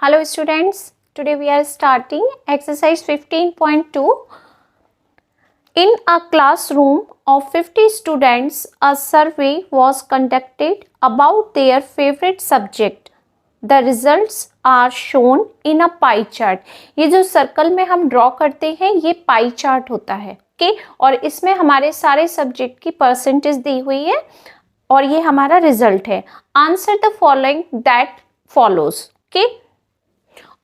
Hello students, today we are starting exercise 15.2. In a classroom of 50 students, a survey was conducted about their favorite subject. The results are shown in a pie chart. ये जो circle में हम draw करते हैं ये pie chart होता है, okay और इसमें हमारे सारे सब्जेक्ट की परसेंटेज दी हुई है और ये हमारा रिजल्ट है. Answer the following that follows, okay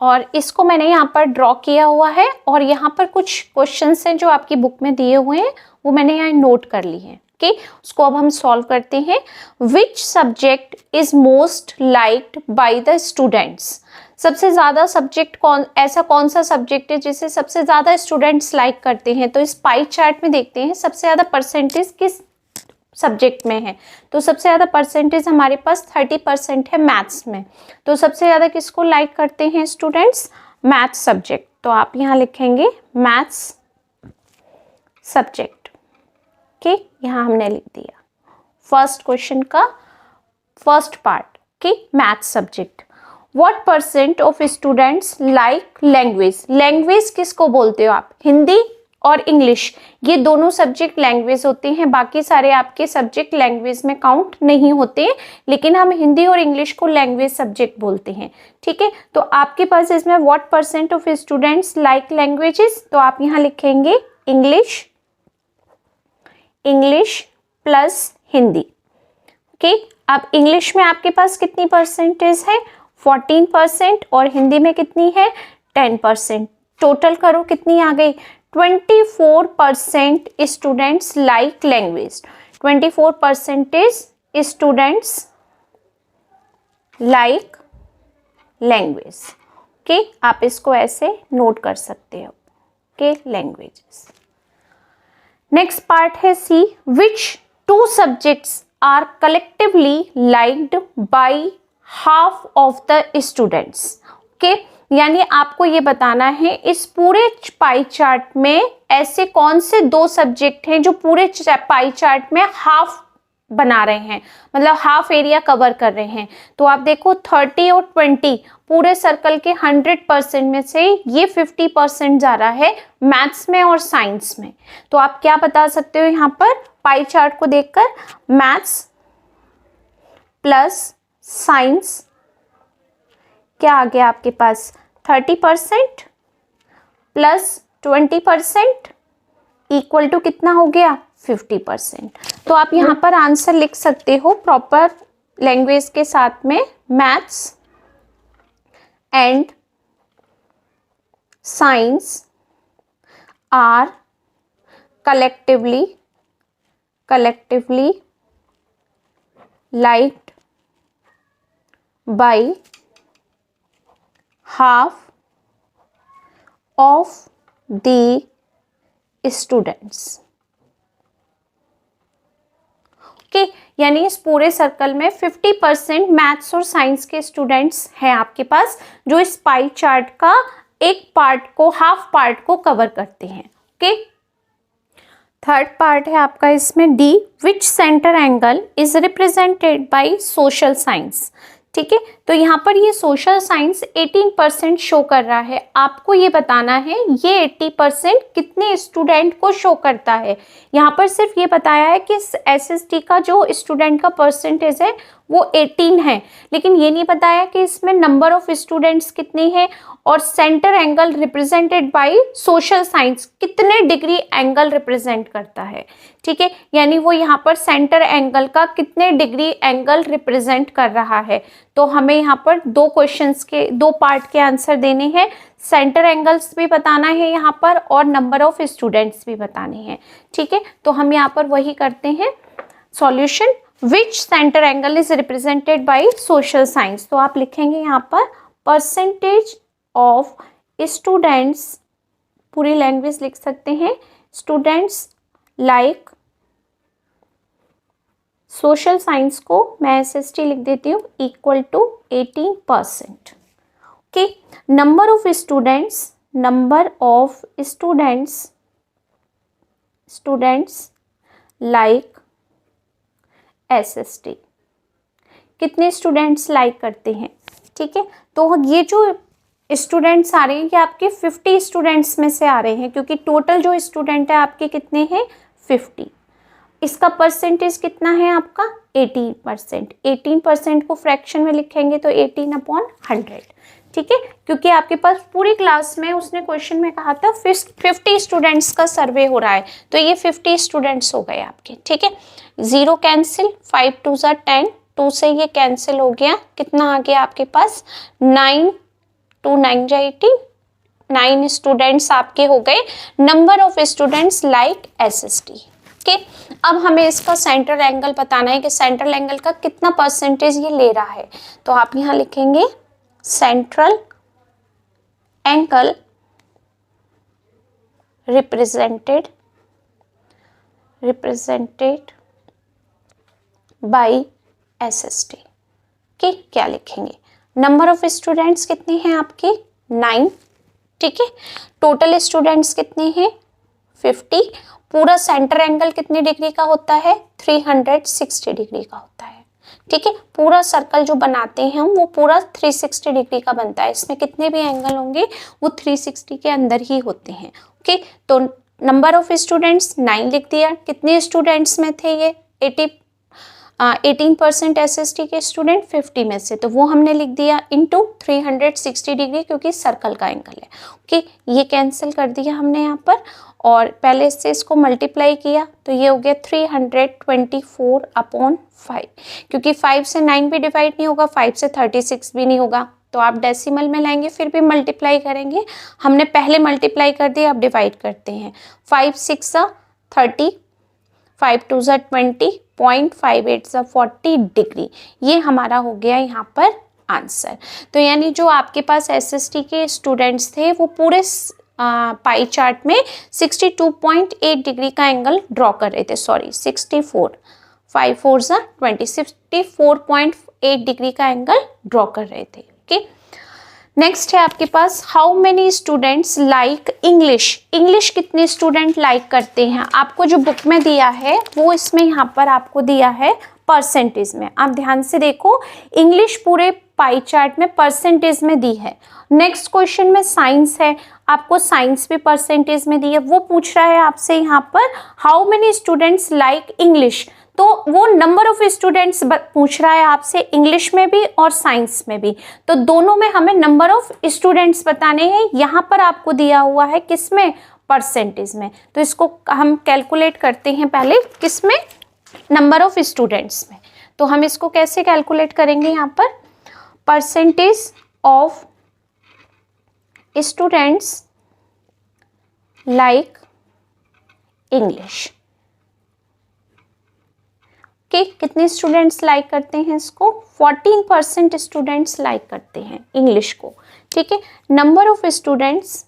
और इसको मैंने यहाँ पर ड्रॉ किया हुआ है और यहाँ पर कुछ क्वेश्चंस हैं जो आपकी बुक में दिए हुए हैं वो मैंने यहाँ नोट कर ली हैं. ओके उसको अब हम सॉल्व करते हैं. Which subject is most liked by the students. सबसे ज़्यादा सब्जेक्ट ऐसा कौन सा सब्जेक्ट है जिसे सबसे ज़्यादा स्टूडेंट्स लाइक करते हैं. तो इस पाई चार्ट में देखते हैं सबसे ज़्यादा परसेंटेज किस सब्जेक्ट में है. तो सबसे ज़्यादा परसेंटेज हमारे पास 30% है मैथ्स में. तो सबसे ज़्यादा किसको लाइक करते हैं स्टूडेंट्स? Maths subject. तो आप यहाँ लिखेंगे मैथ्स सब्जेक्ट. ओके यहाँ हमने लिख दिया फर्स्ट क्वेश्चन का first part. Okay maths subject. What percent of students like language. Language किसको बोलते हो आप? हिंदी और इंग्लिश, ये दोनों सब्जेक्ट लैंग्वेज होते हैं. बाकी सारे आपके सब्जेक्ट लैंग्वेज में काउंट नहीं होते, लेकिन हम हिंदी और इंग्लिश को लैंग्वेज सब्जेक्ट बोलते हैं. ठीक है तो आपके पास इसमें what percent of students like languages. तो आप यहाँ लिखेंगे English, English plus Hindi. Okay अब इंग्लिश में आपके पास कितनी परसेंटेज है? 14% और हिंदी में कितनी है? 10%. टोटल करो कितनी आ गई? 24% students like language. 24% students like language. Okay आप इसको ऐसे नोट कर सकते हो. Okay languages. नेक्स्ट पार्ट है C. Which two subjects are collectively liked by half of the students. Okay यानी आपको ये बताना है इस पूरे पाई चार्ट में ऐसे कौन से दो सब्जेक्ट हैं जो पूरे पाई चार्ट में हाफ बना रहे हैं, मतलब हाफ एरिया कवर कर रहे हैं. तो आप देखो 30 और 20 पूरे सर्कल के 100% में से ये 50% जा रहा है मैथ्स में और साइंस में. तो आप क्या बता सकते हो यहाँ पर पाई चार्ट को देखकर? मैथ्स प्लस साइंस क्या आ गया आपके पास? 30% प्लस 20% इक्वल टू कितना हो गया? 50%. तो आप यहाँ पर आंसर लिख सकते हो प्रॉपर लैंग्वेज के साथ में. Maths and science are collectively liked by half of the students. Okay यानी इस पूरे सर्कल में 50% मैथ्स और साइंस के स्टूडेंट्स हैं आपके पास जो इस पाई चार्ट का एक पार्ट को हाफ पार्ट को कवर करते हैं. ओके थर्ड पार्ट है आपका इसमें D. Which centre angle is represented by social science. ठीक है तो यहाँ पर ये सोशल साइंस 18% शो कर रहा है. आपको ये बताना है ये 80% कितने स्टूडेंट को शो करता है. यहाँ पर सिर्फ ये बताया है कि एसएसटी का जो स्टूडेंट का परसेंटेज है वो 18 है, लेकिन ये नहीं बताया कि इसमें नंबर ऑफ स्टूडेंट्स कितने हैं और centre angle represented by social science कितने डिग्री एंगल रिप्रेजेंट करता है. ठीक है यानी वो यहाँ पर सेंटर एंगल का कितने डिग्री एंगल रिप्रेजेंट कर रहा है. तो हमें यहाँ पर दो क्वेश्चंस के दो पार्ट के आंसर देने हैं. सेंटर एंगल्स भी बताना है यहाँ पर और नंबर ऑफ स्टूडेंट्स भी बताने हैं. ठीक है तो हम यहाँ पर वही करते हैं solution. Which centre angle is represented by social science. तो आप लिखेंगे यहाँ पर परसेंटेज ऑफ स्टूडेंट्स, पूरी लैंग्वेज लिख सकते हैं, स्टूडेंट्स लाइक सोशल साइंस को मैं एसएसटी लिख देती हूँ equal to 18%. Okay number of students like SST. कितने स्टूडेंट्स लाइक करते हैं. ठीक है तो ये जो स्टूडेंट्स आ रहे हैं, ये आपके 50 स्टूडेंट्स में से आ रहे हैं, क्योंकि टोटल जो स्टूडेंट है आपके कितने हैं 50। इसका परसेंटेज कितना है आपका 18%। 18% को फ्रैक्शन में लिखेंगे तो 18/100, ठीक है, क्योंकि आपके पास पूरी क्लास में उसने क्वेश्चन में कहा था 50 स्टूडेंट्स का सर्वे हो रहा है, तो ये 50 स्टूडेंट्स हो गए आपके, ठीक है। 0 कैंसिल, 5 2 ज़ा 10, 2 से ये कैंसिल हो गया, कितना आ गया आपके पास 9, 2 9 जा 18, 9 स्टूडेंट्स आपके हो गए। Number of students like SST, okay. अब हमें इसका सेंट्रल एंगल बताना है कि सेंट्रल एंगल का कितना परसेंटेज ये ले रहा है, तो आप यहाँ लिखेंगे central angle represented by SST, okay. क्या लिखेंगे, नंबर ऑफ स्टूडेंट्स कितने हैं आपके 9, ठीक है। टोटल स्टूडेंट्स कितने हैं 50। पूरा सेंटर एंगल कितने डिग्री का होता है 360 डिग्री का होता है, ठीक है। पूरा सर्कल जो बनाते हैं हम वो पूरा 360 डिग्री का बनता है, इसमें कितने भी एंगल होंगे वो 360 के अंदर ही होते हैं, ओके। तो नंबर ऑफ स्टूडेंट्स 9 लिख दिया। कितने स्टूडेंट्स में थे ये 18% SST के स्टूडेंट 50 में से, तो वो हमने लिख दिया इंटू 360 डिग्री, क्योंकि सर्कल का एंगल है, ओके। ये कैंसिल कर दिया हमने यहाँ पर, और पहले से इसको मल्टीप्लाई किया तो ये हो गया 324/5, क्योंकि 5 से 9 भी डिवाइड नहीं होगा, 5 से 36 भी नहीं होगा, तो आप डेसिमल में लाएंगे फिर भी मल्टीप्लाई करेंगे। हमने पहले मल्टीप्लाई कर दिया, अब डिवाइड करते हैं। 5 6 ज़ा 30, 5 2 ज़ा 20, 0.58 ज़ा 40 डिग्री, ये हमारा हो गया यहाँ पर आंसर। तो यानी जो आपके पास SST के स्टूडेंट्स थे वो पूरे पाई चार्ट में 62.8 डिग्री का एंगल ड्रॉ कर रहे थे, सॉरी 64, 5 4 ज़ा 20, 64.8 डिग्री का एंगल ड्रॉ कर रहे थे, ओके। नेक्स्ट है आपके पास how many students like English. English कितने स्टूडेंट लाइक करते हैं, आपको जो बुक में दिया है वो इसमें यहाँ पर आपको दिया है परसेंटेज में। आप ध्यान से देखो, इंग्लिश पूरे पाई चार्ट में परसेंटेज में दी है। नेक्स्ट क्वेश्चन में साइंस है, आपको साइंस भी परसेंटेज में दी है। वो पूछ रहा है आपसे यहाँ पर how many students like English, तो वो नंबर ऑफ स्टूडेंट्स पूछ रहा है आपसे इंग्लिश में भी और साइंस में भी, तो दोनों में हमें नंबर ऑफ स्टूडेंट्स बताने हैं। यहाँ पर आपको दिया हुआ है किसमें परसेंटेज में, तो इसको हम कैलकुलेट करते हैं पहले किसमें नंबर ऑफ स्टूडेंट्स में। तो हम इसको कैसे कैलकुलेट करेंगे, यहाँ पर percentage of students like English, okay. कितने स्टूडेंट्स लाइक करते हैं इसको 14% स्टूडेंट्स लाइक करते हैं इंग्लिश को, ठीक है। Number of students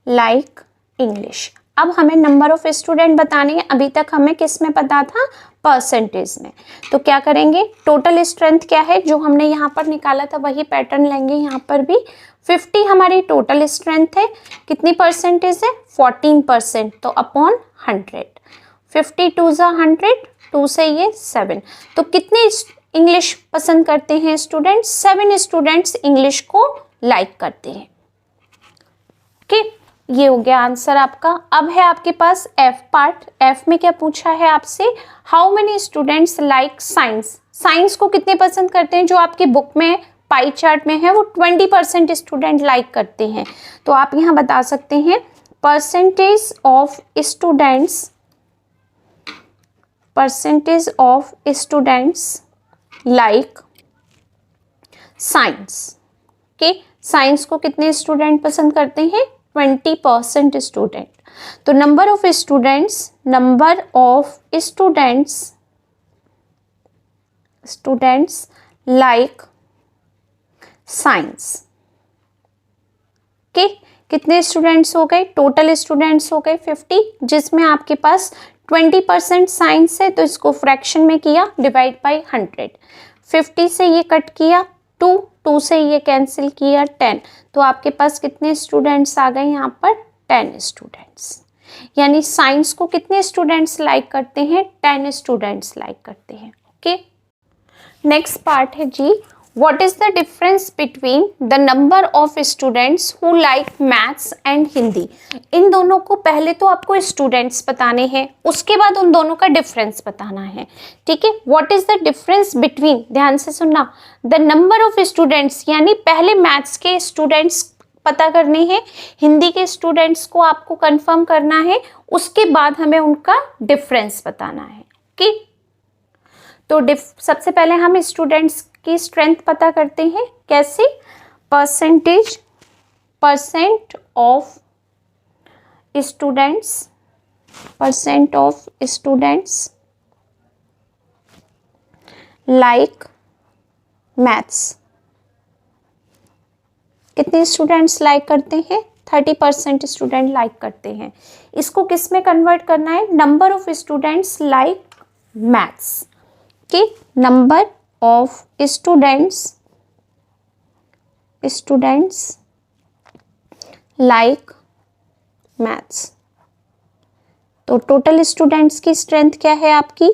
like English. अब हमें नंबर ऑफ स्टूडेंट बताने हैं, अभी तक हमें किस में पता था परसेंटेज में। तो क्या करेंगे, टोटल स्ट्रेंथ क्या है जो हमने यहाँ पर निकाला था वही पैटर्न लेंगे। यहाँ पर भी 50 हमारी टोटल स्ट्रेंथ है, कितनी परसेंटेज है 14%, तो अपॉन 100, 50 2 ज़ा 100, 2 से ये 7, तो कितने इंग्लिश पसंद करते हैं स्टूडेंट्स 7 स्टूडेंट्स इंग्लिश को लाइक करते हैं, ओके। ये हो गया आंसर आपका। अब है आपके पास एफ पार्ट। एफ में क्या पूछा है आपसे, how many students like science. Science को कितने पसंद करते हैं, जो आपकी बुक में पाई चार्ट में है वो 20% स्टूडेंट लाइक करते हैं। तो आप यहाँ बता सकते हैं percentage of students like science, okay. Science को कितने स्टूडेंट पसंद करते हैं 20% स्टूडेंट। तो number of students like science, okay. कितने स्टूडेंट्स हो गए, टोटल स्टूडेंट्स हो गए 50, जिसमें आपके पास 20% साइंस है, तो इसको फ्रैक्शन में किया डिवाइड बाय 100। 50 से ये कट किया 2 से ये कैंसिल किया 10, तो आपके पास कितने स्टूडेंट्स आ गए यहाँ पर 10 स्टूडेंट्स। यानी साइंस को कितने स्टूडेंट्स लाइक करते हैं 10 स्टूडेंट्स लाइक करते हैं, ओके। नेक्स्ट पार्ट है G, what is the difference between the number of students who like maths and Hindi. इन दोनों को पहले तो आपको स्टूडेंट्स बताने हैं, उसके बाद उन दोनों का डिफरेंस बताना है। ठीक है, what is the difference between, ध्यान से सुनना, द नंबर ऑफ स्टूडेंट्स, यानी पहले मैथ्स के स्टूडेंट्स पता करने हैं, हिंदी के स्टूडेंट्स को आपको कंफर्म करना है, उसके बाद हमें उनका डिफरेंस बताना है। ओके, तो सबसे पहले हम स्टूडेंट्स की स्ट्रेंथ पता करते हैं। कैसे? Percent of students like maths. कितने स्टूडेंट्स लाइक करते हैं? 30% स्टूडेंट लाइक करते हैं। इसको किस में कन्वर्ट करना है? Number of students like maths के number of students like maths. तो टोटल स्टूडेंट्स की स्ट्रेंथ क्या है आपकी?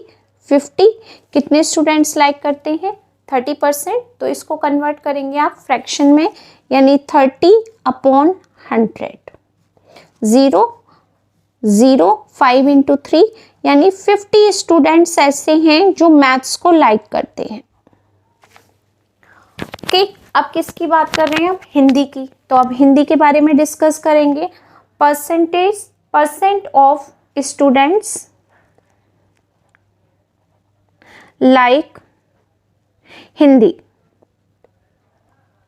50। कितने स्टूडेंट्स लाइक करते हैं? 30%। तो इसको कन्वर्ट करेंगे आप फ्रैक्शन में, यानी 30/100। 5 इंटू 3, यानी 50 स्टूडेंट्स ऐसे हैं जो मैथ्स को लाइक करते हैं। ओके, अब किसकी बात कर रहे हैं? अब हिंदी की। तो अब हिंदी के बारे में डिस्कस करेंगे। Percent of students like Hindi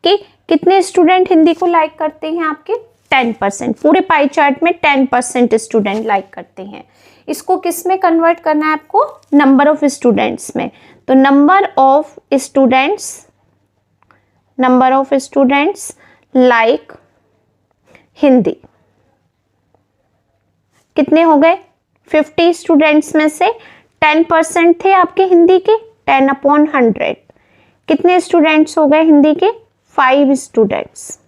के कितने स्टूडेंट हिंदी को लाइक करते हैं आपके? 10%। पूरे पाई चार्ट में 10% स्टूडेंट लाइक करते हैं। इसको किस में कन्वर्ट करना है आपको? नंबर ऑफ स्टूडेंट्स में। तो number of students like Hindi कितने हो गए? 50 स्टूडेंट्स में से 10% थे आपके हिंदी के, 10/100। कितने स्टूडेंट्स हो गए हिंदी के? 5 स्टूडेंट्स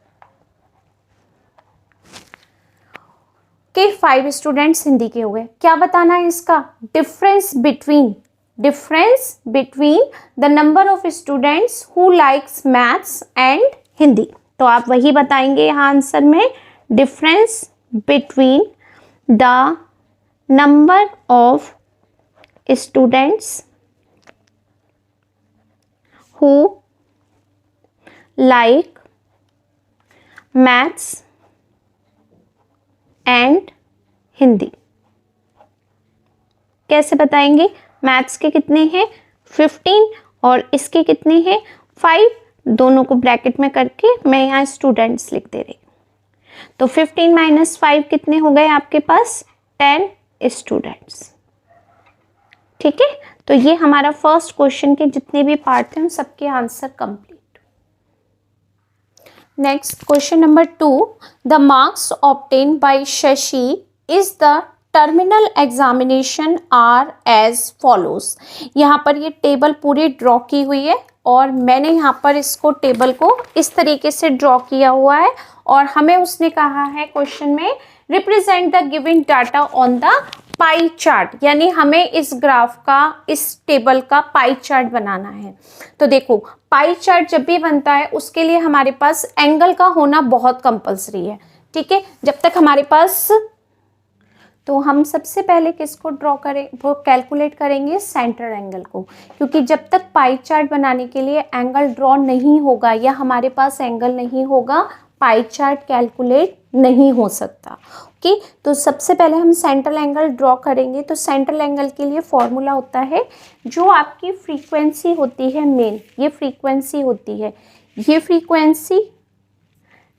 के 5 स्टूडेंट्स हिंदी के हो गए। क्या बताना है इसका? Difference between the number of students who likes maths and Hindi. तो आप वही बताएंगे यहाँ आंसर में, difference between the number of students who like maths and Hindi. कैसे बताएंगे? मैथ्स के कितने हैं? 15 और इसके कितने हैं? 5। दोनों को ब्रैकेट में करके मैं यहाँ स्टूडेंट्स लिख दे रही हूँ। तो 15 - 5 कितने हो गए आपके पास? 10 स्टूडेंट्स। ठीक है, तो ये हमारा फर्स्ट क्वेश्चन के जितने भी पार्ट थे उन सबके answer complete. Next question number 2, the marks obtain by Shashi is the terminal examination are as follows. यहाँ पर ये टेबल पूरी ड्रॉ की हुई है और मैंने यहाँ पर इसको टेबल को इस तरीके से ड्रॉ किया हुआ है और हमें उसने कहा है क्वेश्चन में represent the given data on the pie chart, यानी हमें इस ग्राफ का, इस टेबल का पाई चार्ट बनाना है। तो देखो, पाई चार्ट जब भी बनता है उसके लिए हमारे पास एंगल का होना बहुत कंपलसरी है। ठीक है, जब तक हमारे पास, तो हम सबसे पहले किसको ड्रॉ करें? वो कैलकुलेट करेंगे सेंटर एंगल को, क्योंकि जब तक पाई चार्ट बनाने के लिए एंगल ड्रॉ नहीं होगा या हमारे पास एंगल नहीं होगा, पाई चार्ट कैलकुलेट नहीं हो सकता। ओके, तो सबसे पहले हम सेंट्रल एंगल ड्रॉ करेंगे। तो सेंट्रल एंगल के लिए फॉर्मूला होता है, जो आपकी फ्रीक्वेंसी होती है मेन, ये फ्रीक्वेंसी होती है, ये फ्रीक्वेंसी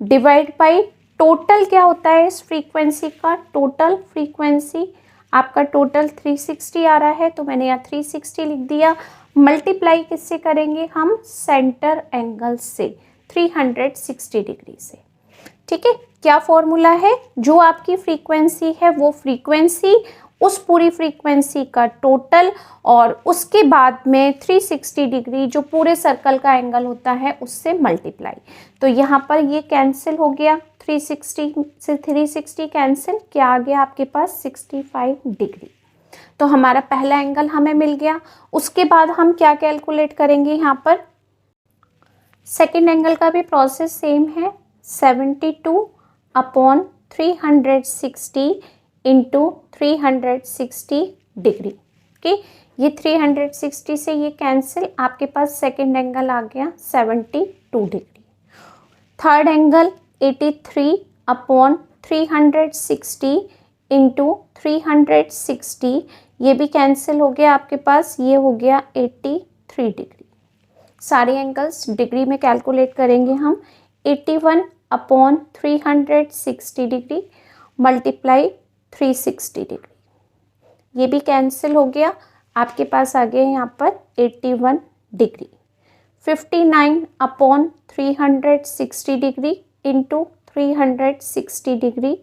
डिवाइड बाई टोटल क्या होता है इस फ्रीक्वेंसी का? टोटल फ्रीक्वेंसी आपका टोटल 360 आ रहा है, तो मैंने यहाँ 360 लिख दिया। मल्टीप्लाई किससे करेंगे हम? सेंटर एंगल से, 360 डिग्री से। ठीक है, क्या फॉर्मूला है? जो आपकी फ्रीक्वेंसी है वो फ्रीक्वेंसी, उस पूरी फ्रीक्वेंसी का टोटल और उसके बाद में 360 डिग्री जो पूरे सर्कल का एंगल होता है उससे मल्टीप्लाई। तो यहाँ पर ये कैंसिल हो गया, 360 से 360 कैंसिल, क्या आ गया आपके पास? 65 डिग्री। तो हमारा पहला एंगल हमें मिल गया। उसके बाद हम क्या कैलकुलेट करेंगे यहाँ पर, सेकेंड एंगल का भी प्रोसेस सेम है, 72/360 इंटू 360 डिग्री। ओके, ये 360 से ये कैंसिल, आपके पास सेकेंड एंगल आ गया 72 डिग्री। थर्ड एंगल 83/360 इंटू 360, ये भी कैंसिल हो गया, आपके पास ये हो गया 83 डिग्री। सारे एंगल्स डिग्री में कैलकुलेट करेंगे हम। 81/360 डिग्री मल्टीप्लाई 360 डिग्री, ये भी कैंसिल हो गया, आपके पास आ गया यहाँ पर 81 डिग्री। 59/360 डिग्री इंटू 360 डिग्री,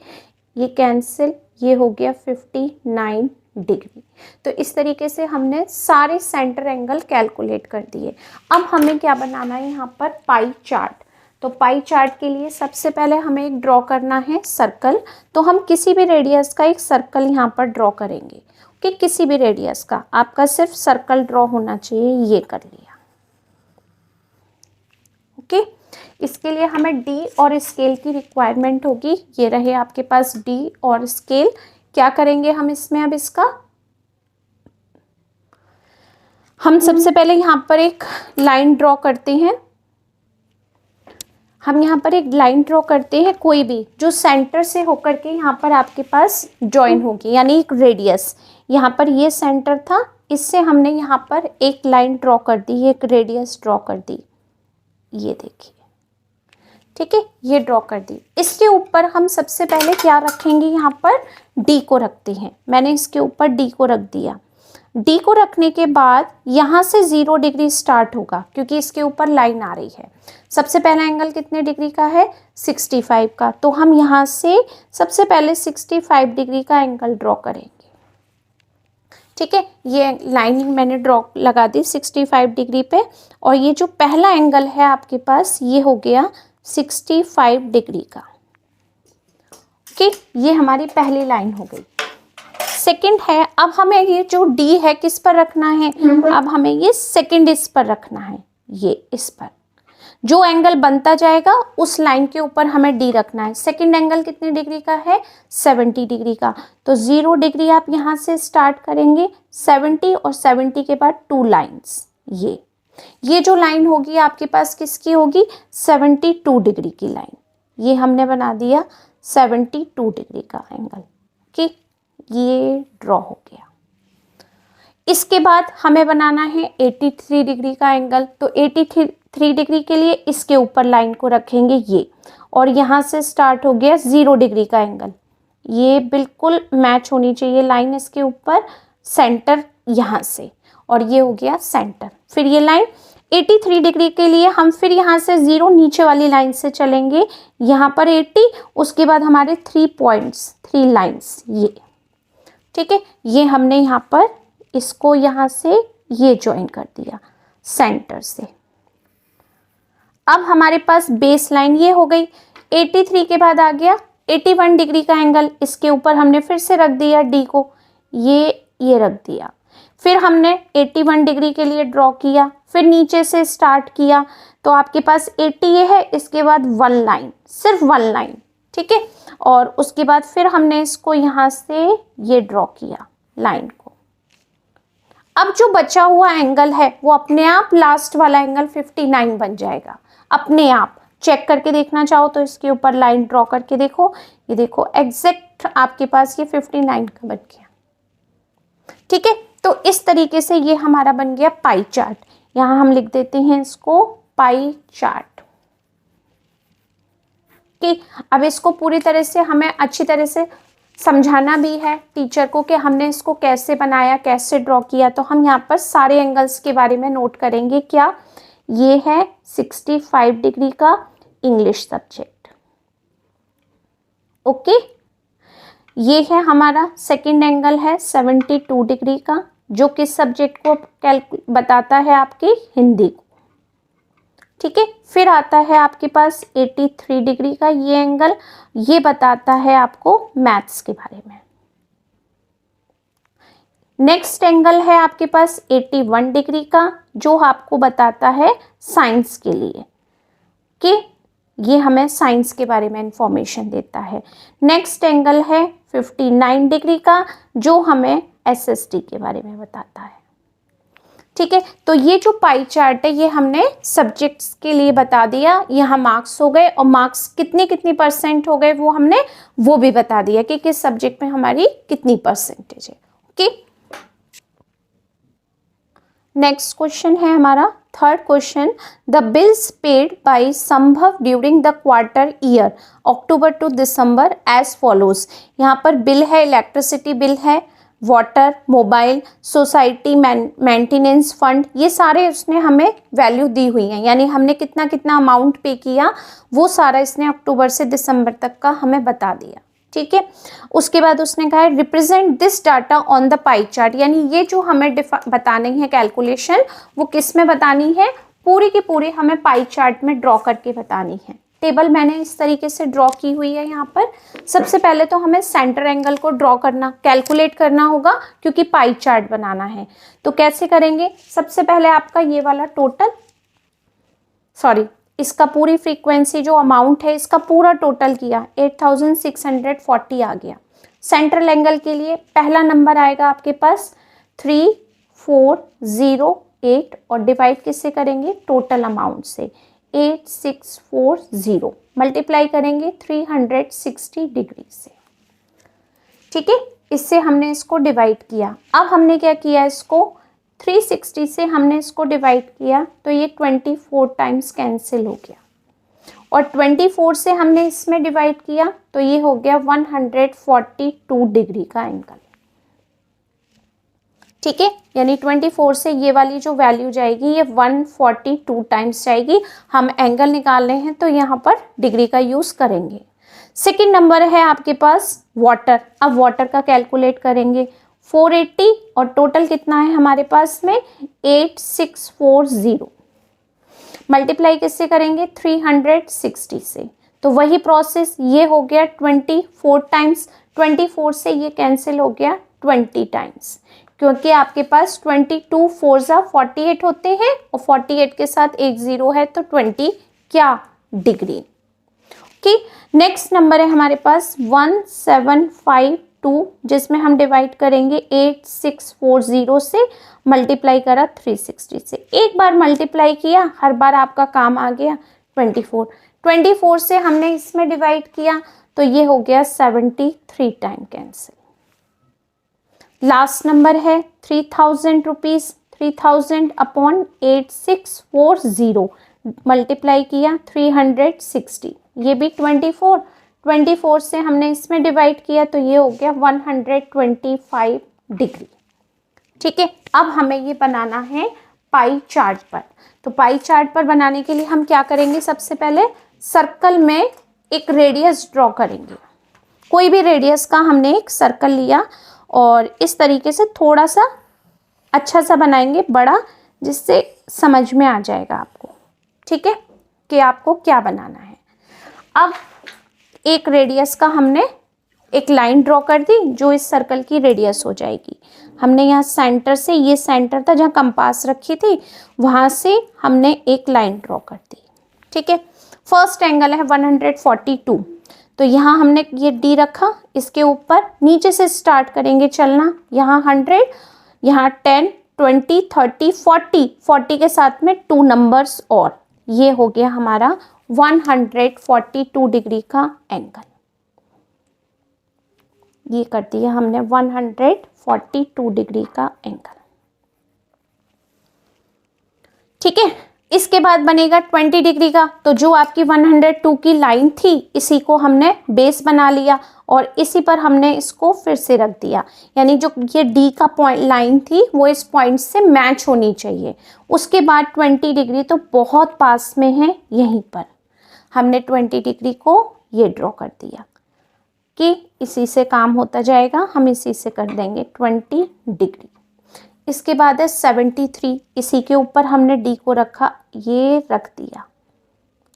ये कैंसिल, ये हो गया 59 डिग्री। तो इस तरीके से हमने सारे सेंटर एंगल कैलकुलेट कर दिए। अब हमें क्या बनाना है यहाँ पर, पाई चार्ट। तो पाई चार्ट के लिए सबसे पहले हमें एक ड्रॉ करना है सर्कल। तो हम किसी भी रेडियस का एक सर्कल यहाँ पर ड्रॉ करेंगे कि किसी भी रेडियस का आपका सिर्फ सर्कल ड्रॉ होना चाहिए। ये कर लिया। ओके, इसके लिए हमें डी और स्केल की रिक्वायरमेंट होगी। ये रहे आपके पास डी और स्केल। क्या करेंगे हम इसमें, अब इसका हम सबसे पहले यहाँ पर एक लाइन ड्रॉ करते हैं। हम यहाँ पर एक लाइन ड्रॉ करते हैं, कोई भी जो सेंटर से होकर के यहाँ पर आपके पास जॉइन होगी, यानी एक रेडियस। यहाँ पर ये सेंटर था, इससे हमने यहाँ पर एक लाइन ड्रॉ कर दी, एक रेडियस ड्रॉ कर दी, ये देखिए, ठीक है, ये ड्रॉ कर दी। इसके ऊपर हम सबसे पहले क्या रखेंगे, यहाँ पर डी को रखते हैं। मैंने इसके ऊपर डी को रख दिया। डी को रखने के बाद यहाँ से 0 डिग्री स्टार्ट होगा, क्योंकि इसके ऊपर लाइन आ रही है। सबसे पहला एंगल कितने डिग्री का है, 65 का। तो हम यहाँ से सबसे पहले 65 डिग्री का एंगल ड्रॉ करेंगे। ठीक है, ये लाइन मैंने ड्रॉ लगा दी 65 डिग्री पे। और ये जो पहला एंगल है आपके पास, ये हो गया 65 डिग्री का। ओके, ये हमारी पहली लाइन हो गई। सेकंड है, अब हमें ये जो डी है किस पर रखना है, अब हमें ये सेकंड इस पर रखना है, ये इस पर जो एंगल बनता जाएगा उस लाइन के ऊपर हमें डी रखना है। सेकंड एंगल कितने डिग्री का है, 70 डिग्री का। तो 0 डिग्री आप यहाँ से स्टार्ट करेंगे, 70 और 70 के बाद 2 लाइन्स। ये जो लाइन होगी आपके पास किसकी होगी, 72 डिग्री की लाइन। ये हमने बना दिया 72 डिग्री का एंगल। ठीक, ये ड्रॉ हो गया। इसके बाद हमें बनाना है 83 डिग्री का एंगल। तो 83 डिग्री के लिए इसके ऊपर लाइन को रखेंगे ये, और यहाँ से स्टार्ट हो गया 0 डिग्री का एंगल। ये बिल्कुल मैच होनी चाहिए लाइन इसके ऊपर, सेंटर यहाँ से, और ये हो गया सेंटर। फिर ये लाइन 83 डिग्री के लिए हम फिर यहाँ से 0 नीचे वाली लाइन से चलेंगे, यहाँ पर 80, उसके बाद हमारे 3 पॉइंट्स, 3 लाइन्स, ये ठीक है। ये हमने यहाँ पर इसको यहाँ से ये ज्वाइन कर दिया सेंटर से। अब हमारे पास बेस लाइन ये हो गई। 83 के बाद आ गया 81 डिग्री का एंगल, इसके ऊपर हमने फिर से रख दिया डी को, ये रख दिया। फिर हमने 81 डिग्री के लिए ड्रॉ किया, फिर नीचे से स्टार्ट किया, तो आपके पास 80 ये है, इसके बाद 1 लाइन, सिर्फ 1 लाइन, ठीक है। और उसके बाद फिर हमने इसको यहाँ से ये ड्रॉ किया लाइन को। अब जो बचा हुआ एंगल है वो अपने आप लास्ट वाला एंगल 59 बन जाएगा, अपने आप। चेक करके देखना चाहो तो इसके ऊपर लाइन ड्रॉ करके देखो, ये देखो एग्जैक्ट आपके पास ये 59 का बन गया, ठीक है। तो इस तरीके से ये हमारा बन गया पाई चार्ट। यहाँ हम लिख देते हैं इसको पाई चार्ट। कि अब इसको पूरी तरह से हमें अच्छी तरह से समझाना भी है टीचर को कि हमने इसको कैसे बनाया, कैसे ड्रॉ किया। तो हम यहाँ पर सारे एंगल्स के बारे में नोट करेंगे। क्या ये है 65 डिग्री का इंग्लिश सब्जेक्ट, ओके। ये है हमारा सेकंड एंगल है 72 डिग्री का, जो किस सब्जेक्ट को बताता है, आपके हिंदी को, ठीक है। फिर आता है आपके पास 83 डिग्री का ये एंगल, ये बताता है आपको मैथ्स के बारे में। नेक्स्ट एंगल है आपके पास 81 डिग्री का, जो आपको बताता है साइंस के लिए कि ये हमें साइंस के बारे में इंफॉर्मेशन देता है। नेक्स्ट एंगल है 59 डिग्री का, जो हमें एसएसटी के बारे में बताता है। ठीक है, तो ये जो पाई चार्ट है ये हमने सब्जेक्ट्स के लिए बता दिया। यहाँ मार्क्स हो गए, और मार्क्स कितनी कितनी परसेंट हो गए वो हमने वो भी बता दिया कि किस सब्जेक्ट में हमारी कितनी परसेंटेज है। ओके, नेक्स्ट क्वेश्चन है हमारा third question, the bills paid by Sambhav during the quarter year October to December as follows. यहाँ पर बिल है, इलेक्ट्रिसिटी बिल है, water, mobile, society maintenance fund, ये सारे उसने हमें वैल्यू दी हुई हैं, यानी हमने कितना कितना अमाउंट पे किया वो सारा इसने अक्टूबर से दिसंबर तक का हमें बता दिया। ठीक है, उसके बाद उसने कहा है represent this data on the pie chart, यानी ये जो हमें बतानी है कैलकुलेशन वो किस में बतानी है, पूरी की पूरी हमें पाई चार्ट में ड्रॉ करके बतानी है। टेबल मैंने इस तरीके से ड्रॉ की हुई है। यहाँ पर सबसे पहले तो हमें सेंटर एंगल को ड्रॉ करना, कैलकुलेट करना होगा क्योंकि पाई चार्ट बनाना है। तो कैसे करेंगे, सबसे पहले आपका ये वाला टोटल, सॉरी इसका पूरी फ्रीक्वेंसी जो अमाउंट है इसका पूरा टोटल किया, 8640 आ गया। सेंट्रल एंगल के लिए पहला नंबर आएगा आपके पास 3408 और डिवाइड किससे करेंगे, टोटल अमाउंट से 8640, मल्टीप्लाई करेंगे 360 डिग्री से। ठीक है, इससे हमने इसको डिवाइड किया। अब हमने क्या किया, इसको 360 से हमने इसको डिवाइड किया तो ये 24 टाइम्स कैंसिल हो गया, और 24 से हमने इसमें डिवाइड किया तो ये हो गया 142 डिग्री का एंगल। ठीक है, यानी 24 से ये वाली जो वैल्यू जाएगी ये 142 टाइम्स जाएगी। हम एंगल निकाल रहे हैं तो यहाँ पर डिग्री का यूज़ करेंगे। सेकंड नंबर है आपके पास वाटर। अब वाटर का कैलकुलेट करेंगे, 480 और टोटल कितना है हमारे पास में 8640, मल्टीप्लाई किससे करेंगे 360 से, तो वही प्रोसेस ये हो गया 24 टाइम्स, 24 से ये कैंसिल हो गया 20 टाइम्स, क्योंकि आपके पास 22 4 48 होते हैं और 48 के साथ एक जीरो है तो 20 क्या डिग्री। ओके, नेक्स्ट नंबर है हमारे पास 1752, जिसमें हम डिवाइड करेंगे 8640 से, मल्टीप्लाई करा 360 से। एक बार मल्टीप्लाई किया, हर बार आपका काम आ गया 24 से हमने इसमें डिवाइड किया तो ये हो गया 73 टाइम कैंसिल। लास्ट नंबर है 3000 रुपीज़, 3000 अपॉन 8640, मल्टीप्लाई किया 360, ये भी 24 से हमने इसमें डिवाइड किया तो ये हो गया 125 डिग्री। ठीक है, अब हमें ये बनाना है पाई चार्ट पर। तो पाई चार्ट पर बनाने के लिए हम क्या करेंगे, सबसे पहले सर्कल में एक रेडियस ड्रॉ करेंगे। कोई भी रेडियस का हमने एक सर्कल लिया और इस तरीके से थोड़ा सा अच्छा सा बनाएंगे, बड़ा, जिससे समझ में आ जाएगा आपको। ठीक है, कि आपको क्या बनाना है। अब एक रेडियस का हमने एक लाइन ड्रॉ कर दी जो इस सर्कल की रेडियस हो जाएगी। हमने यहाँ सेंटर से, ये सेंटर था जहाँ कंपास रखी थी, वहाँ से हमने एक लाइन ड्रॉ कर दी। ठीक है, फर्स्ट एंगल है 142, तो यहाँ हमने ये डी रखा, इसके ऊपर नीचे से स्टार्ट करेंगे चलना, यहाँ 100, यहाँ 10, 20, 30, 40 के साथ में 2 नंबर्स और, ये हो गया हमारा 142 डिग्री का एंगल। ये कर दिया हमने 142 डिग्री का एंगल। ठीक है, इसके बाद बनेगा 20 डिग्री का, तो जो आपकी 102 की लाइन थी इसी को हमने बेस बना लिया और इसी पर हमने इसको फिर से रख दिया, यानी जो ये डी का पॉइंट लाइन थी वो इस पॉइंट से मैच होनी चाहिए। उसके बाद 20 डिग्री तो बहुत पास में है, यहीं पर हमने 20 डिग्री को ये ड्रॉ कर दिया कि इसी से काम होता जाएगा, हम इसी से कर देंगे 20 डिग्री। इसके बाद है 73, इसी के ऊपर हमने डी को रखा, ये रख दिया।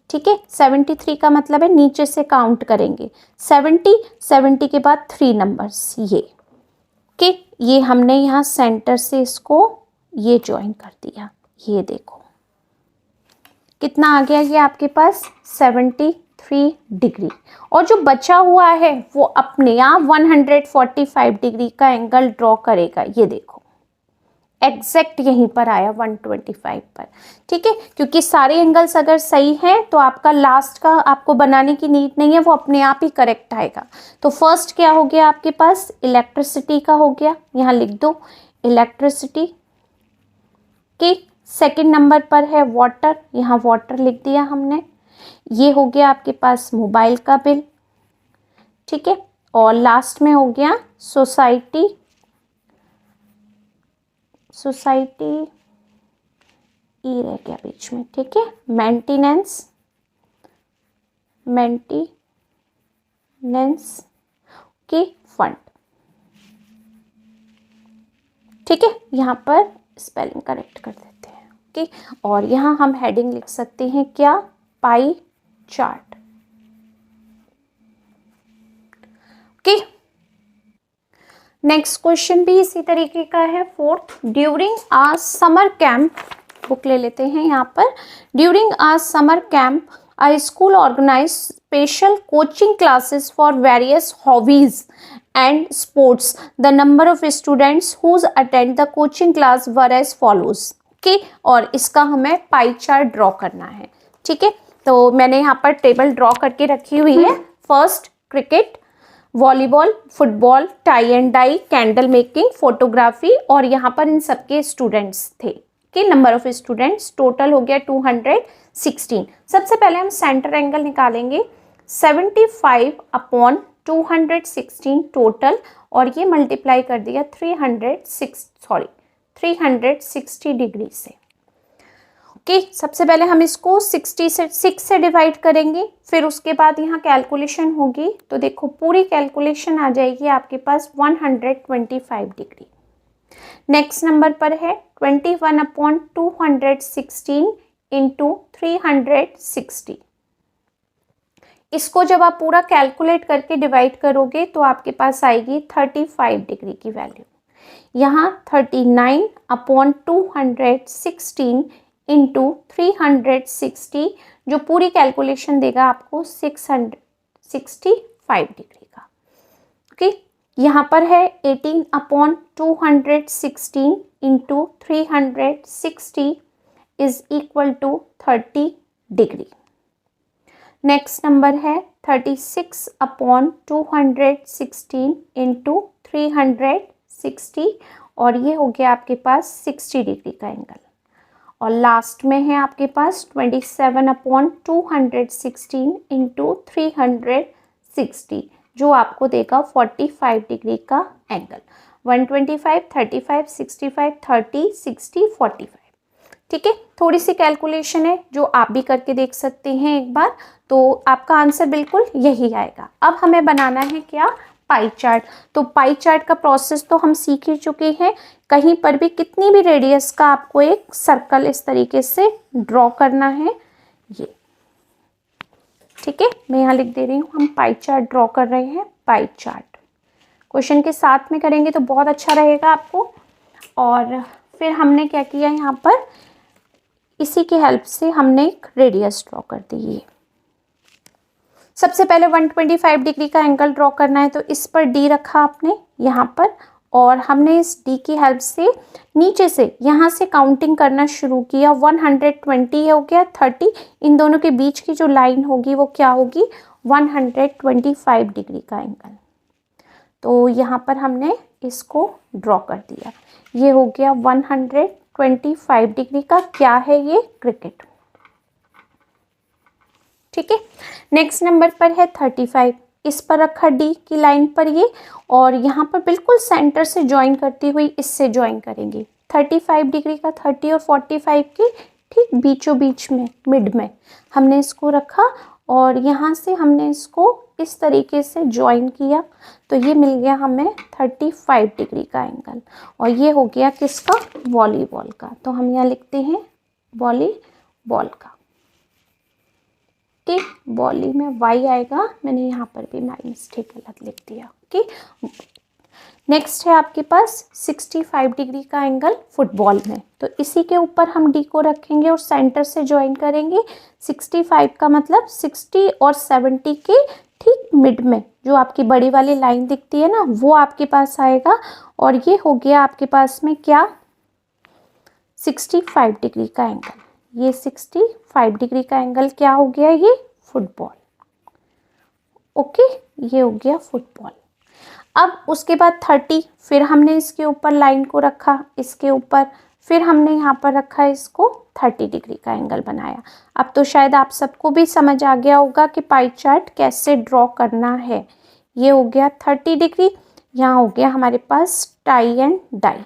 ठीक है, 73 का मतलब है नीचे से काउंट करेंगे 70 के बाद 3 नंबर्स, ये कि ये हमने यहाँ सेंटर से इसको ये ज्वाइन कर दिया, ये देखो कितना आ गया ये आपके पास 73 डिग्री। और जो बचा हुआ है वो अपने आप 145 डिग्री का एंगल ड्रॉ करेगा, ये देखो एग्जैक्ट यहीं पर आया 125 पर। ठीक है, क्योंकि सारे एंगल्स अगर सही हैं तो आपका लास्ट का आपको बनाने की नीड नहीं है, वो अपने आप ही करेक्ट आएगा। तो फर्स्ट क्या हो गया आपके पास, इलेक्ट्रिसिटी का हो गया, यहाँ लिख दो इलेक्ट्रिसिटी की। सेकंड नंबर पर है वाटर, यहाँ वाटर लिख दिया हमने। ये हो गया आपके पास मोबाइल का बिल। ठीक है, और लास्ट में हो गया सोसाइटी, सोसाइटी ई रह गया बीच में। ठीक है, मेंटेनेंस, मेंटेनेंस के फंड। ठीक है, यहाँ पर स्पेलिंग करेक्ट कर देते हैं। ओके, और यहाँ हम हेडिंग लिख सकते हैं क्या, pie chart. Okay, next question भी इसी तरीके का है, fourth. During a summer camp, book ले लेते हैं यहाँ पर। During a summer camp a school organize special coaching classes for various hobbies and sports. The number of students who attend the coaching class were as follows. Okay, और इसका हमें pie chart draw करना है। ठीक है, तो मैंने यहाँ पर टेबल ड्रॉ करके रखी हुई है। First cricket, volleyball, football, tie and dye, candle making, photography, और यहाँ पर इन सबके स्टूडेंट्स थे। कि नंबर ऑफ स्टूडेंट्स टोटल हो गया 216। सबसे पहले हम सेंटर एंगल निकालेंगे, 75 अपॉन 216 टोटल, और ये मल्टीप्लाई कर दिया 360 डिग्री से। ओके, सबसे पहले हम इसको 6 से डिवाइड करेंगे, फिर उसके बाद यहाँ कैलकुलेशन होगी। तो देखो पूरी कैलकुलेशन आ जाएगी आपके पास 125 डिग्री। नेक्स्ट नंबर पर है 21 अपॉन 216 इंटू 360। इसको जब आप पूरा कैलकुलेट करके डिवाइड करोगे तो आपके पास आएगी 35 डिग्री की वैल्यू। यहाँ 39 अपॉन 216 इंटू 360, जो पूरी कैलकुलेशन देगा आपको 665 डिग्री का। ओके, यहाँ पर है 18 upon 216 into 360 is equal to 30 degree. Next number है 36 अपॉन 216 इंटू 360, और ये हो गया आपके पास 60 डिग्री का एंगल। और लास्ट में है आपके पास 27 अपॉन 216 इंटू 360, जो आपको देगा 45 डिग्री का एंगल। 125, 35, 65, 30, 60, 45। ठीक है, थोड़ी सी कैलकुलेशन है जो आप भी करके देख सकते हैं एक बार, तो आपका आंसर बिल्कुल यही आएगा। अब हमें बनाना है क्या, पाई चार्ट। तो पाई चार्ट का प्रोसेस तो हम सीख ही चुके हैं। कहीं पर भी कितनी भी रेडियस का आपको एक सर्कल इस तरीके से ड्रॉ करना है, ये। ठीक है, मैं यहाँ लिख दे रही हूँ, हम पाई चार्ट ड्रॉ कर रहे हैं। पाई चार्ट क्वेश्चन के साथ में करेंगे तो बहुत अच्छा रहेगा आपको। और फिर हमने क्या किया, यहाँ पर इसी की हेल्प से हमने एक रेडियस ड्रॉ कर दी है। सबसे पहले 125 डिग्री का एंगल ड्रॉ करना है, तो इस पर डी रखा आपने यहाँ पर, और हमने इस डी की हेल्प से नीचे से यहाँ से काउंटिंग करना शुरू किया। 120 हो गया, 30, इन दोनों के बीच की जो लाइन होगी वो क्या होगी, 125 डिग्री का एंगल। तो यहाँ पर हमने इसको ड्रॉ कर दिया, ये हो गया 125 डिग्री का। क्या है ये, क्रिकेट। ठीक है, नेक्स्ट नंबर पर है 35, इस पर रखा डी की लाइन पर ये, और यहाँ पर बिल्कुल सेंटर से ज्वाइन करती हुई इससे ज्वाइन करेंगे। 35 डिग्री का 30 और 45 के ठीक बीचों बीच में, मिड में हमने इसको रखा, और यहाँ से हमने इसको इस तरीके से ज्वाइन किया, तो ये मिल गया हमें 35 डिग्री का एंगल। और ये हो गया किसका, वॉलीबॉल का। तो हम यहाँ लिखते हैं वॉलीबॉल का। ठीक, वॉली में वाई आएगा, मैंने यहाँ पर भी माई मिस्टेक गलत लिख दिया। ओके, नेक्स्ट है आपके पास 65 डिग्री का एंगल फुटबॉल में, तो इसी के ऊपर हम डी को रखेंगे और सेंटर से ज्वाइन करेंगे। 65 का मतलब 60 और 70 के ठीक मिड में जो आपकी बड़ी वाली लाइन दिखती है ना, वो आपके पास आएगा। और ये हो गया आपके पास में क्या, 65 डिग्री का एंगल। ये 65 डिग्री का एंगल क्या हो गया, ये फुटबॉल। ओके, ये हो गया फुटबॉल। अब उसके बाद 30, फिर हमने इसके ऊपर लाइन को रखा, इसके ऊपर फिर हमने यहाँ पर रखा इसको, 30 डिग्री का एंगल बनाया। अब तो शायद आप सबको भी समझ आ गया होगा कि पाई चार्ट कैसे ड्रॉ करना है। ये हो गया 30 डिग्री, यहाँ हो गया हमारे पास टाई एंड डाई।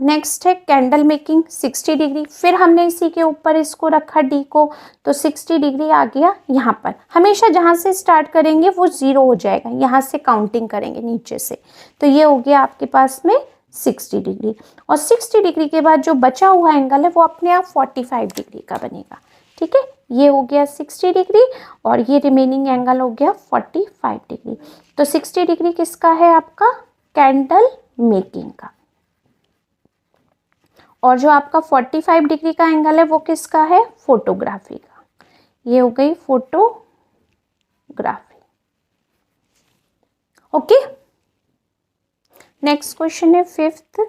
नेक्स्ट है कैंडल मेकिंग 60 डिग्री, फिर हमने इसी के ऊपर इसको रखा डी को, तो 60 डिग्री आ गया यहाँ पर। हमेशा जहाँ से स्टार्ट करेंगे वो 0 हो जाएगा, यहाँ से काउंटिंग करेंगे नीचे से। तो ये हो गया आपके पास में 60 डिग्री, और 60 डिग्री के बाद जो बचा हुआ एंगल है वो अपने आप 45 डिग्री का बनेगा। ठीक है, ये हो गया 60 डिग्री और ये रिमेनिंग एंगल हो गया 45 डिग्री। तो 60 डिग्री किसका है, आपका कैंडल मेकिंग का, और जो आपका 45 डिग्री का एंगल है वो किसका है, फोटोग्राफी का। ये हो गई फोटोग्राफी। ओके, नेक्स्ट क्वेश्चन है 5th,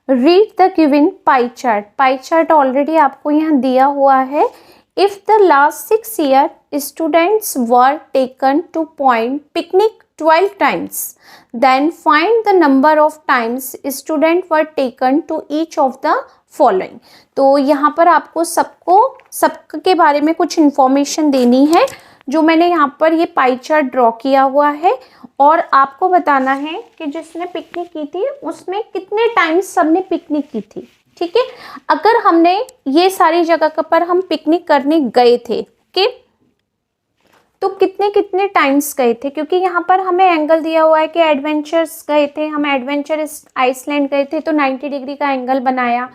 read the given pie chart. Pie chart already आपको यहाँ दिया हुआ है। If the last 6 year students were taken two point picnic 12 times, then find the number of times students were taken to each of the following। तो यहाँ पर आपको सबके बारे में कुछ इन्फॉर्मेशन देनी है, जो मैंने यहाँ पर ये पाई चार्ट ड्रॉ किया हुआ है, और आपको बताना है कि जिसने पिकनिक की थी उसमें कितने टाइम्स सबने पिकनिक की थी। ठीक है, अगर हमने ये सारी जगह पर हम पिकनिक करने गए थे कि तो कितने कितने टाइम्स गए थे, क्योंकि यहाँ पर हमें एंगल दिया हुआ है कि एडवेंचर्स गए थे, हम एडवेंचरस आइसलैंड गए थे तो 90 डिग्री का एंगल बनाया।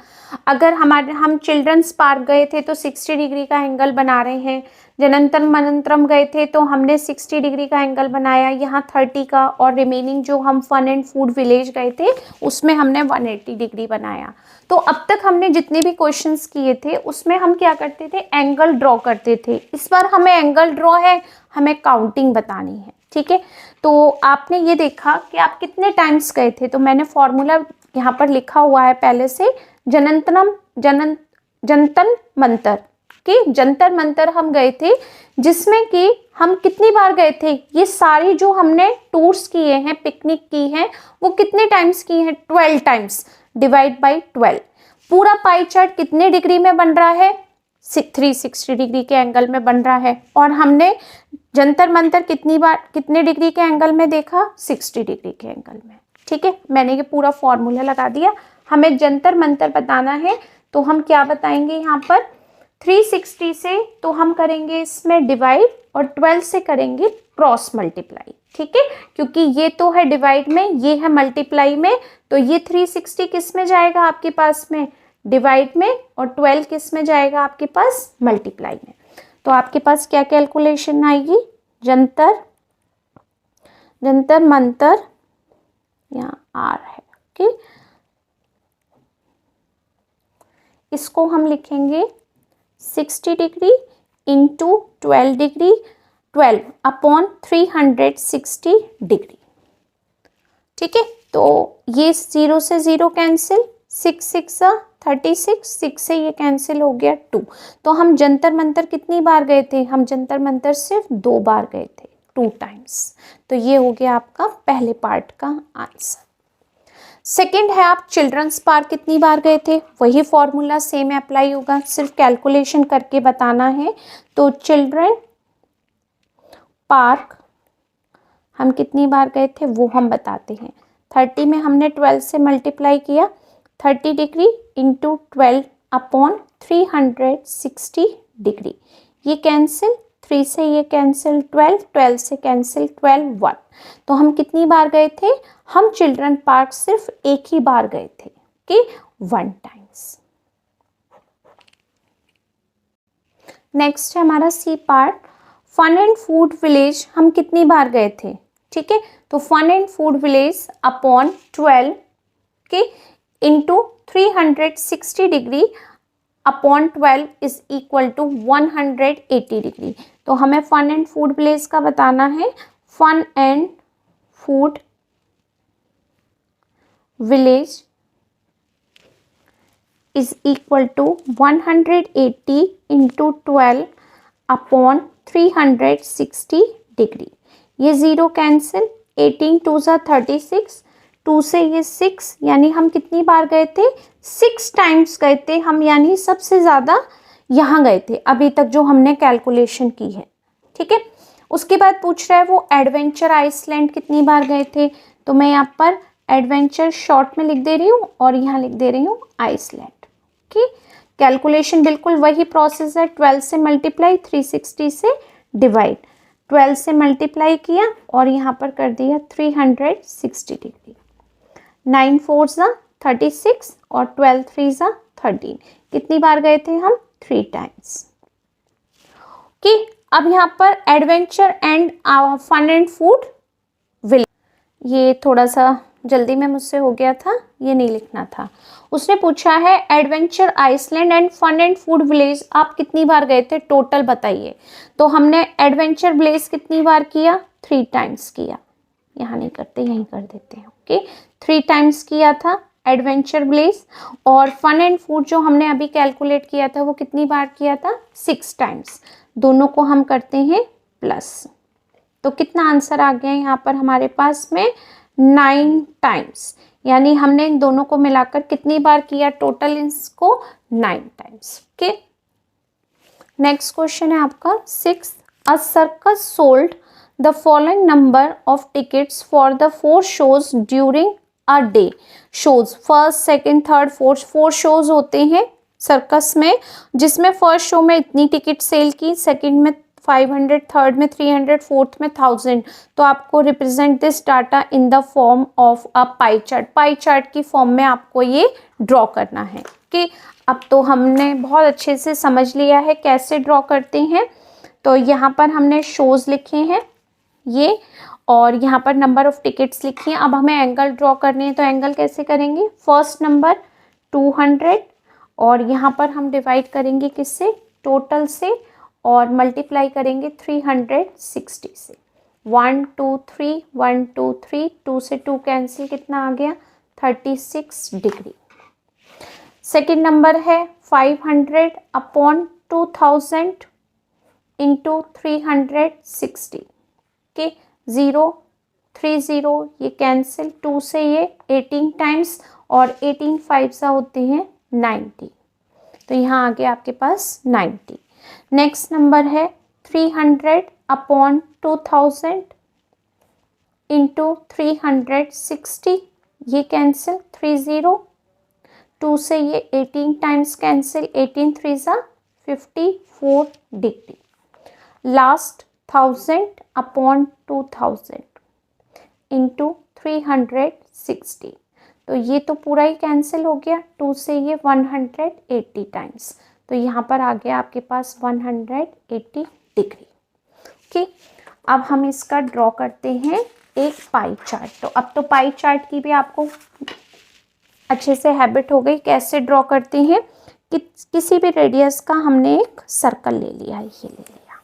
अगर हम चिल्ड्रंस पार्क गए थे तो 60 डिग्री का एंगल बना रहे हैं। जनंतर मनंतरम गए थे तो हमने 60 डिग्री का एंगल बनाया, यहाँ 30 का, और रिमेनिंग जो हम फन एंड फूड विलेज गए थे उसमें हमने 180 डिग्री बनाया। तो अब तक हमने जितने भी क्वेश्चंस किए थे उसमें हम क्या करते थे, एंगल ड्रॉ करते थे। इस बार हमें एंगल ड्रॉ है, हमें काउंटिंग बतानी है। ठीक है, तो आपने ये देखा कि आप कितने टाइम्स गए थे, तो मैंने फॉर्मूला यहाँ पर लिखा हुआ है पहले से, जंतर मंतर कि जंतर मंतर हम गए थे, जिसमें कि हम कितनी बार गए थे, ये सारी जो हमने टूर्स किए हैं, पिकनिक की हैं, वो कितने टाइम्स की हैं, 12 टाइम्स, डिवाइड बाई 12। पूरा पाई चार्ट कितने डिग्री में बन रहा है, 360 डिग्री के एंगल में बन रहा है, और हमने जंतर मंतर कितनी बार कितने डिग्री के एंगल में देखा, 60 डिग्री के एंगल में। ठीक है, मैंने ये पूरा फॉर्मूला लगा दिया। हमें जंतर मंतर बताना है तो हम क्या बताएंगे, यहाँ पर 360 से तो हम करेंगे इसमें डिवाइड, और 12 से करेंगे क्रॉस मल्टीप्लाई। ठीक है, क्योंकि ये तो है डिवाइड में, ये है मल्टीप्लाई में, तो ये 360 किस में जाएगा आपके पास में, डिवाइड में, और 12 किस में जाएगा आपके पास, मल्टीप्लाई में। तो आपके पास क्या कैलकुलेशन आएगी, जंतर मंतर, यहाँ आर है। ओके, इसको हम लिखेंगे 60 degree into 12 degree, 12 upon 360 degree. ठीक है, तो ये 0 से 0 कैंसिल, 6 6 36, 6 से ये कैंसिल हो गया 2। तो हम जंतर मंतर कितनी बार गए थे, हम जंतर मंतर सिर्फ 2 बार गए थे, 2 टाइम्स। तो ये हो गया आपका पहले पार्ट का आंसर। सेकंड है, आप चिल्ड्रंस पार्क कितनी बार गए थे, वही फॉर्मूला सेम अप्लाई होगा, सिर्फ कैलकुलेशन करके बताना है। तो चिल्ड्रन पार्क हम कितनी बार गए थे वो हम बताते हैं। 30 में हमने 12 से मल्टीप्लाई किया, 30 डिग्री इंटू 12 अपॉन 360 डिग्री, ये कैंसिल, 3 से ये कैंसिल, 12, 12 से कैंसिल, 12, 1। तो हम कितनी बार गए थे, हम चिल्ड्रन पार्क सिर्फ एक ही बार गए थे कि 1 टाइम्स। नेक्स्ट है हमारा C part, fun and food village हम कितनी बार गए थे। ठीक है। तो fun and food village upon 12 के into 360 degree upon 12 is equal to 180 degree. तो हमें फन एंड फूड विलेज का बताना है। Fun and food village is equal to 180 into 12 upon 360 degree. ये 0 कैंसिल, 18 2 ज़ा 36, 2 से ये 6, यानी हम कितनी बार गए थे, 6 टाइम्स गए थे हम, यानी सबसे ज़्यादा यहाँ गए थे अभी तक जो हमने कैलकुलेशन की है, ठीक है। उसके बाद पूछ रहा है वो एडवेंचर आइसलैंड कितनी बार गए थे। तो मैं यहाँ पर एडवेंचर शॉर्ट में लिख दे रही हूँ और यहाँ लिख दे रही हूँ आइसलैंड की। कैलकुलेशन बिल्कुल वही प्रोसेस है, 12 से मल्टीप्लाई, 360 से डिवाइड, 12 से मल्टीप्लाई किया और यहाँ पर कर दिया 360 डिग्री। 9 4 ज़ा 36 और 12 3 ज़ा 13। कितनी बार गए थे हम, 3 टाइम्स। ओके, अब यहाँ पर adventure and fun and food village, ये थोड़ा सा जल्दी में मुझसे हो गया था, ये नहीं लिखना था। उसने पूछा है adventure island and fun and food village आप कितनी बार गए थे, टोटल बताइए। तो हमने एडवेंचर विलेज कितनी बार किया, 3 टाइम्स किया। यहाँ नहीं करते, यहीं कर देते हैं। ओके, 3 टाइम्स किया था एडवेंचर विलेज। और फन एंड फूड जो हमने अभी कैलकुलेट किया था वो कितनी बार किया था, 6 टाइम्स। दोनों को हम करते हैं प्लस, तो कितना आंसर आ गया यहाँ पर हमारे पास में, 9 टाइम्स। यानी हमने इन दोनों को मिलाकर कितनी बार किया टोटल, इसको 9 टाइम्स। ओके, नेक्स्ट क्वेश्चन है आपका 6। अ circus sold the following number of tickets for the 4 shows during a day. Shows first second third fourth, 4 shows होते हैं सर्कस में, जिसमें फर्स्ट शो में इतनी टिकट सेल की, सेकंड में 500, थर्ड में 300, फोर्थ में 1000। तो आपको represent this data in the form of a pie chart, pie chart की फॉर्म में आपको ये ड्रॉ करना है। कि अब तो हमने बहुत अच्छे से समझ लिया है कैसे ड्रॉ करते हैं। तो यहाँ पर हमने शोज लिखे हैं ये, और यहाँ पर नंबर ऑफ टिकट्स लिखी हैं। अब हमें एंगल ड्रॉ करनी है, तो एंगल कैसे करेंगे, फर्स्ट नंबर 200 और यहाँ पर हम डिवाइड करेंगे किससे, टोटल से, और मल्टीप्लाई करेंगे 360 से। 1 2 3 1 2 3, 2 से 2 कैंसिल, कितना आ गया, 36 डिग्री। सेकेंड नंबर है 500 अपॉन 2000 इंटू 360 के 0 3 0, ये कैंसिल, 2 से ये 18 टाइम्स और 18 5 सा होते हैं 90। तो यहाँ आ गया आपके पास 90। नेक्स्ट नंबर है 300 अपॉन 2000 इंटू 360, ये कैंसिल, 3 0, 2 से ये 18 टाइम्स कैंसिल, 18 3 ज़ा 54 डिग्री। लास्ट 1000 अपॉन 2000 इंटू 360, तो ये तो पूरा ही कैंसिल हो गया, 2 से ये 180 टाइम्स। तो यहाँ पर आ गया आपके पास 180 डिग्री। ओके, अब हम इसका ड्रॉ करते हैं एक पाई चार्ट। तो अब तो पाई चार्ट की भी आपको अच्छे से हैबिट हो गई कैसे ड्रॉ करते हैं। कि किसी भी रेडियस का हमने एक सर्कल ले लिया, ये ले लिया,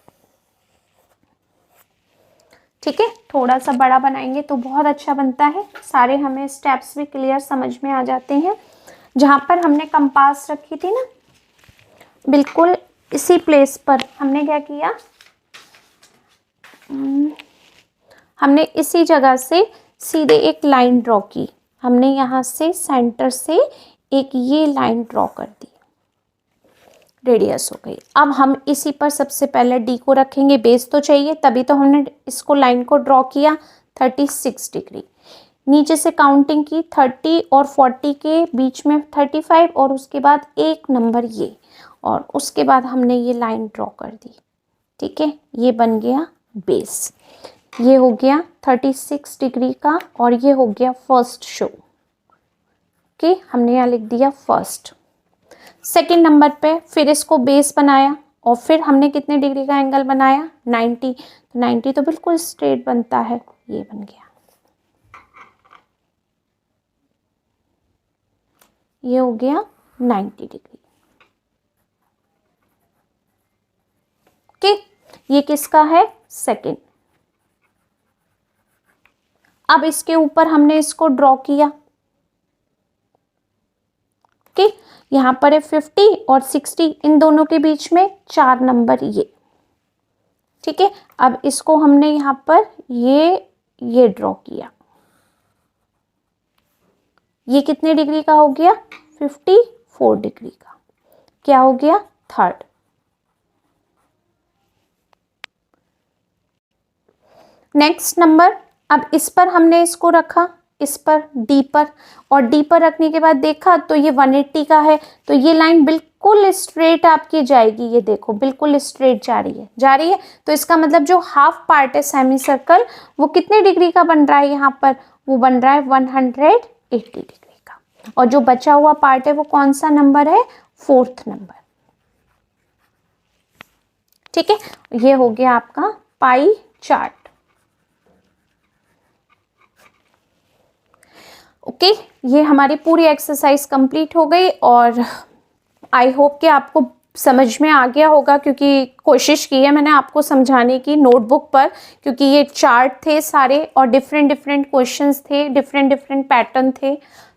ठीक है। थोड़ा सा बड़ा बनाएंगे तो बहुत अच्छा बनता है, सारे हमें स्टेप्स भी क्लियर समझ में आ जाते हैं। जहाँ पर हमने कंपास रखी थी ना, बिल्कुल इसी प्लेस पर हमने क्या किया, हमने इसी जगह से सीधे एक लाइन ड्रॉ की। हमने यहाँ से सेंटर से एक ये लाइन ड्रॉ कर दी, रेडियस हो गई। अब हम इसी पर सबसे पहले डी को रखेंगे, बेस तो चाहिए, तभी तो हमने इसको लाइन को ड्रॉ किया 36 डिग्री। नीचे से काउंटिंग की 30 और 40 के बीच में 35 और उसके बाद एक नंबर ये, और उसके बाद हमने ये लाइन ड्रॉ कर दी, ठीक है। ये बन गया बेस, ये हो गया 36 डिग्री का, और ये हो गया फर्स्ट शो। ओके, हमने यहाँ लिख दिया फर्स्ट। सेकंड नंबर पे फिर इसको बेस बनाया, और फिर हमने कितने डिग्री का एंगल बनाया, 90। तो 90 तो बिल्कुल स्ट्रेट बनता है, ये बन गया, ये हो गया 90 डिग्री। ओके, ये किसका है? सेकंड। अब इसके ऊपर हमने इसको ड्रॉ किया। ओके, यहां पर है 50 और 60, इन दोनों के बीच में 4 नंबर ये। ठीक है, अब इसको हमने यहां पर ये ड्रॉ किया। ये कितने डिग्री का हो गया? 54 डिग्री का। क्या हो गया? थर्ड। नेक्स्ट नंबर, अब इस पर हमने इसको रखा, इस पर डी पर, और डी पर रखने के बाद देखा तो ये 180 का है, तो ये लाइन बिल्कुल स्ट्रेट आपकी जाएगी। ये देखो बिल्कुल स्ट्रेट जा रही है। तो इसका मतलब जो हाफ पार्ट है सेमी सर्कल, वो कितने डिग्री का बन रहा है? यहाँ पर वो बन रहा है 180 डिग्री का। और जो बचा हुआ पार्ट है वो कौन सा नंबर है? 4th number. ठीक है, ये हो गया आपका पाई चार्ट। ओके, ये हमारी पूरी एक्सरसाइज कंप्लीट हो गई और आई होप कि आपको समझ में आ गया होगा, क्योंकि कोशिश की है मैंने आपको समझाने की नोटबुक पर, क्योंकि ये चार्ट थे सारे और डिफरेंट डिफरेंट क्वेश्चंस थे, डिफरेंट डिफरेंट पैटर्न थे,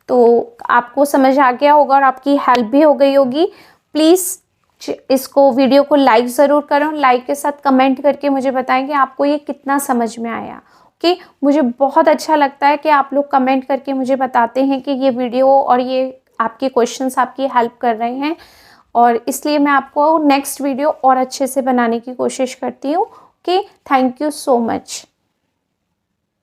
तो आपको समझ आ गया होगा और आपकी हेल्प भी हो गई होगी। प्लीज़ इसको वीडियो को लाइक ज़रूर करो, लाइक के साथ कमेंट करके मुझे बताएं कि आपको ये कितना समझ में आया। कि मुझे बहुत अच्छा लगता है कि आप लोग कमेंट करके मुझे बताते हैं कि ये वीडियो और ये आपके क्वेश्चंस आपकी हेल्प कर रहे हैं, और इसलिए मैं आपको नेक्स्ट वीडियो और अच्छे से बनाने की कोशिश करती हूँ। Okay, thank you so much.